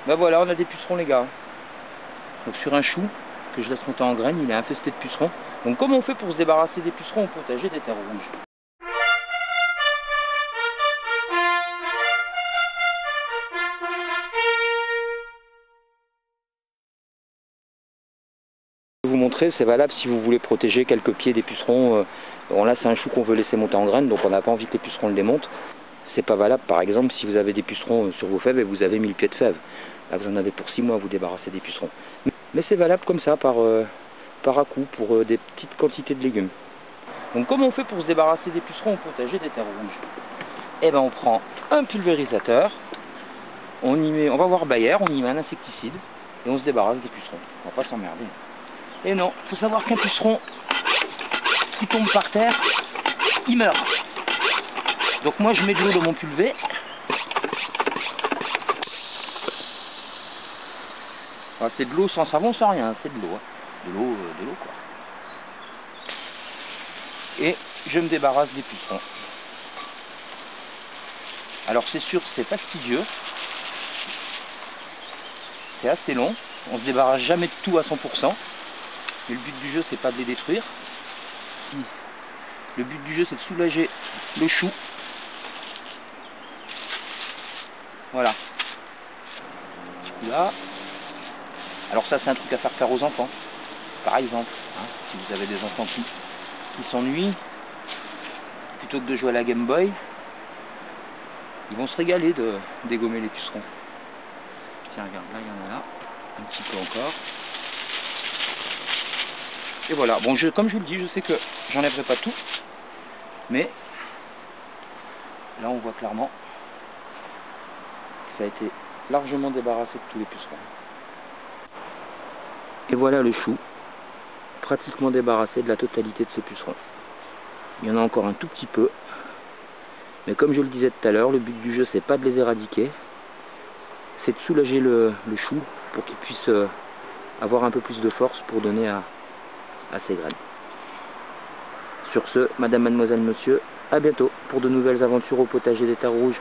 Bah voilà, on a des pucerons les gars. Donc sur un chou que je laisse monter en graines, il est infesté de pucerons. Donc comment on fait pour se débarrasser des pucerons au potager des terres rouges? Je vais vous montrer, c'est valable si vous voulez protéger quelques pieds des pucerons. Bon là c'est un chou qu'on veut laisser monter en graines, donc on n'a pas envie que les pucerons le démontent. C'est pas valable par exemple si vous avez des pucerons sur vos fèves et vous avez 1000 pieds de fèves. Là vous en avez pour 6 mois à vous débarrasser des pucerons. Mais c'est valable comme ça par à-coup pour des petites quantités de légumes. Donc comment on fait pour se débarrasser des pucerons au potager des terres rouges? Eh ben on prend un pulvérisateur, on va voir Bayer, on y met un insecticide et on se débarrasse des pucerons. On va pas s'emmerder. Et non, il faut savoir qu'un puceron qui tombe par terre, il meurt. Donc moi je mets de l'eau dans mon pulvé. Enfin, c'est de l'eau sans savon, sans rien, c'est de l'eau. Hein. De l'eau quoi. Et je me débarrasse des pucerons. Alors c'est sûr, c'est fastidieux. C'est assez long. On se débarrasse jamais de tout à 100%. Mais le but du jeu, c'est pas de les détruire. Le but du jeu, c'est de soulager le chou. Voilà. Là. Alors ça, c'est un truc à faire aux enfants. Par exemple, hein, si vous avez des enfants qui s'ennuient, plutôt que de jouer à la Game Boy, ils vont se régaler de dégommer les pucerons. Tiens, regarde, là, il y en a là. Un petit peu encore. Et voilà. Bon, comme je vous le dis, je sais que j'enlèverai pas tout. Mais là, on voit clairement que ça a été largement débarrassé de tous les pucerons. Et voilà le chou, pratiquement débarrassé de la totalité de ses pucerons. Il y en a encore un tout petit peu. Mais comme je le disais tout à l'heure, le but du jeu, c'est pas de les éradiquer. C'est de soulager le chou pour qu'il puisse avoir un peu plus de force pour donner à ses graines. Sur ce, madame, mademoiselle, monsieur, à bientôt pour de nouvelles aventures au potager des terres rouges.